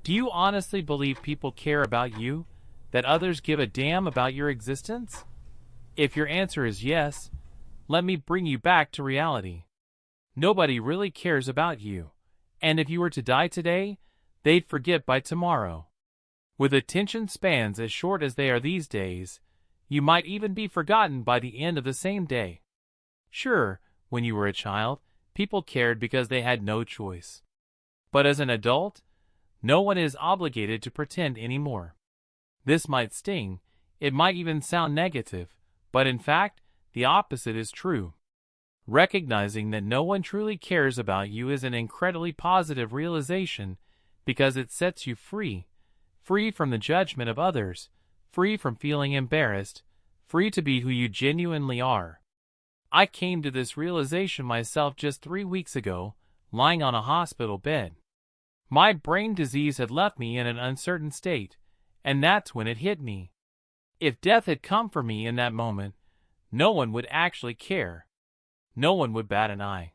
Do you honestly believe people care about you? That others give a damn about your existence? If your answer is yes, let me bring you back to reality. Nobody really cares about you. And if you were to die today, they'd forget by tomorrow. With attention spans as short as they are these days, you might even be forgotten by the end of the same day. Sure, when you were a child, people cared because they had no choice. But as an adult, no one is obligated to pretend anymore. This might sting, it might even sound negative, but in fact, the opposite is true. Recognizing that no one truly cares about you is an incredibly positive realization because it sets you free, free from the judgment of others, free from feeling embarrassed, free to be who you genuinely are. I came to this realization myself just 3 weeks ago, lying on a hospital bed. My brain disease had left me in an uncertain state, and that's when it hit me. If death had come for me in that moment, no one would actually care. No one would bat an eye.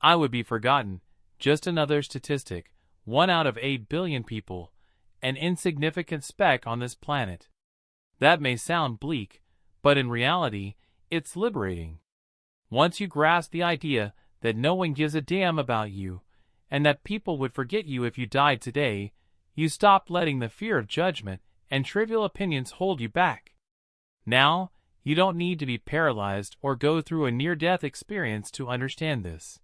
I would be forgotten, just another statistic, 1 out of 8 billion people, an insignificant speck on this planet. That may sound bleak, but in reality, it's liberating. Once you grasp the idea that no one gives a damn about you, and that people would forget you if you died today, you stop letting the fear of judgment and trivial opinions hold you back. Now, you don't need to be paralyzed or go through a near-death experience to understand this.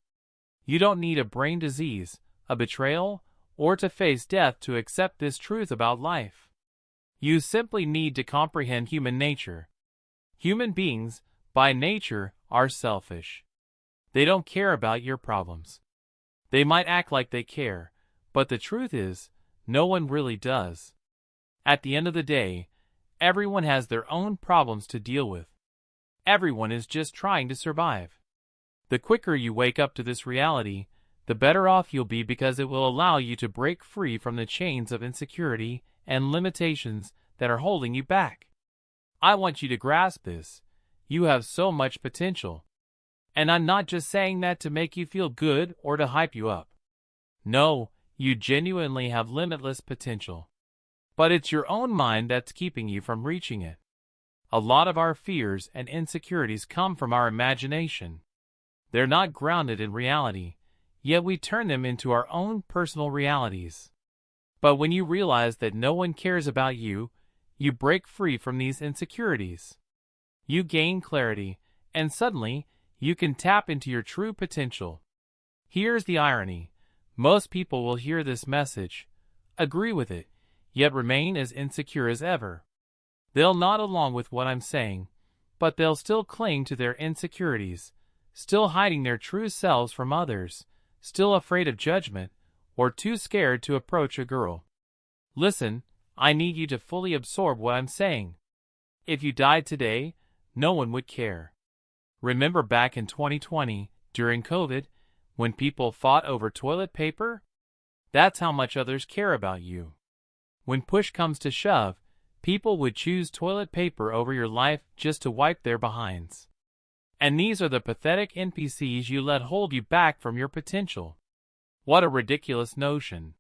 You don't need a brain disease, a betrayal, or to face death to accept this truth about life. You simply need to comprehend human nature. Human beings, by nature, are selfish. They don't care about your problems. They might act like they care, but the truth is, no one really does. At the end of the day, everyone has their own problems to deal with. Everyone is just trying to survive. The quicker you wake up to this reality, the better off you'll be because it will allow you to break free from the chains of insecurity and limitations that are holding you back. I want you to grasp this. You have so much potential. And I'm not just saying that to make you feel good or to hype you up. No, you genuinely have limitless potential. But it's your own mind that's keeping you from reaching it. A lot of our fears and insecurities come from our imagination. They're not grounded in reality, yet we turn them into our own personal realities. But when you realize that no one cares about you, you break free from these insecurities. You gain clarity, and suddenly, you can tap into your true potential. Here's the irony. Most people will hear this message, agree with it, yet remain as insecure as ever. They'll nod along with what I'm saying, but they'll still cling to their insecurities, still hiding their true selves from others, still afraid of judgment, or too scared to approach a girl. Listen, I need you to fully absorb what I'm saying. If you died today, no one would care. Remember back in 2020, during COVID, when people fought over toilet paper? That's how much others care about you. When push comes to shove, people would choose toilet paper over your life just to wipe their behinds. And these are the pathetic NPCs you let hold you back from your potential. What a ridiculous notion.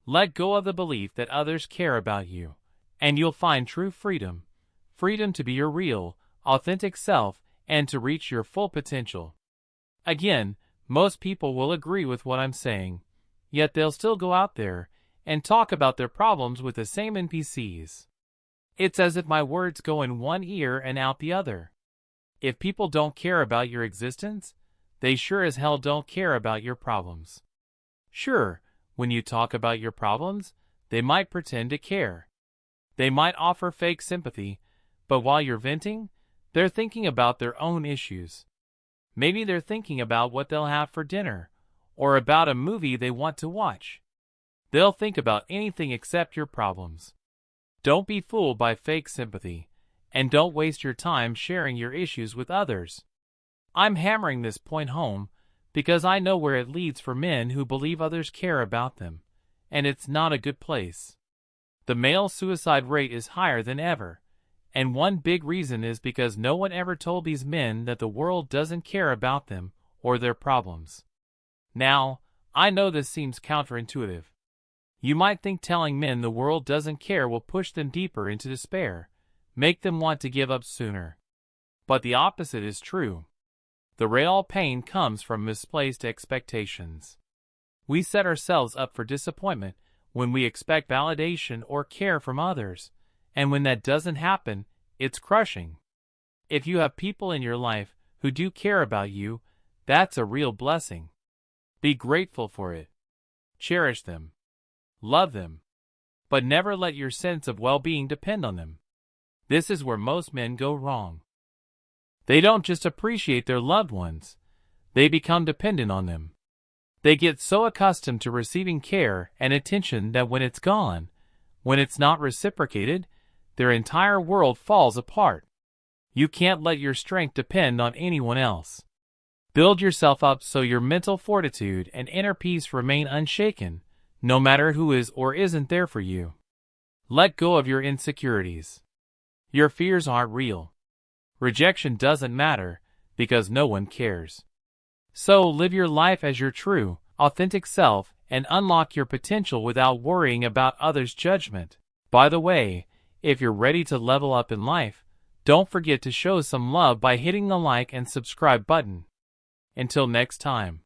Let go of the belief that others care about you, and you'll find true freedom. Freedom to be your real, authentic self and to reach your full potential. Again, most people will agree with what I'm saying, yet they'll still go out there and talk about their problems with the same NPCs. It's as if my words go in one ear and out the other. If people don't care about your existence, they sure as hell don't care about your problems. Sure, when you talk about your problems, they might pretend to care. They might offer fake sympathy, but while you're venting, they're thinking about their own issues. Maybe they're thinking about what they'll have for dinner, or about a movie they want to watch. They'll think about anything except your problems. Don't be fooled by fake sympathy, and don't waste your time sharing your issues with others. I'm hammering this point home because I know where it leads for men who believe others care about them, and it's not a good place. The male suicide rate is higher than ever, and one big reason is because no one ever told these men that the world doesn't care about them or their problems. Now, I know this seems counterintuitive. You might think telling men the world doesn't care will push them deeper into despair, make them want to give up sooner. But the opposite is true. The real pain comes from misplaced expectations. We set ourselves up for disappointment when we expect validation or care from others, and when that doesn't happen, it's crushing. If you have people in your life who do care about you, that's a real blessing. Be grateful for it. Cherish them. Love them. But never let your sense of well-being depend on them. This is where most men go wrong. They don't just appreciate their loved ones, they become dependent on them. They get so accustomed to receiving care and attention that when it's gone, when it's not reciprocated, their entire world falls apart. You can't let your strength depend on anyone else. Build yourself up so your mental fortitude and inner peace remain unshaken, no matter who is or isn't there for you. Let go of your insecurities. Your fears aren't real. Rejection doesn't matter because no one cares. So live your life as your true, authentic self and unlock your potential without worrying about others' judgment. By the way, if you're ready to level up in life, don't forget to show some love by hitting the like and subscribe button. Until next time.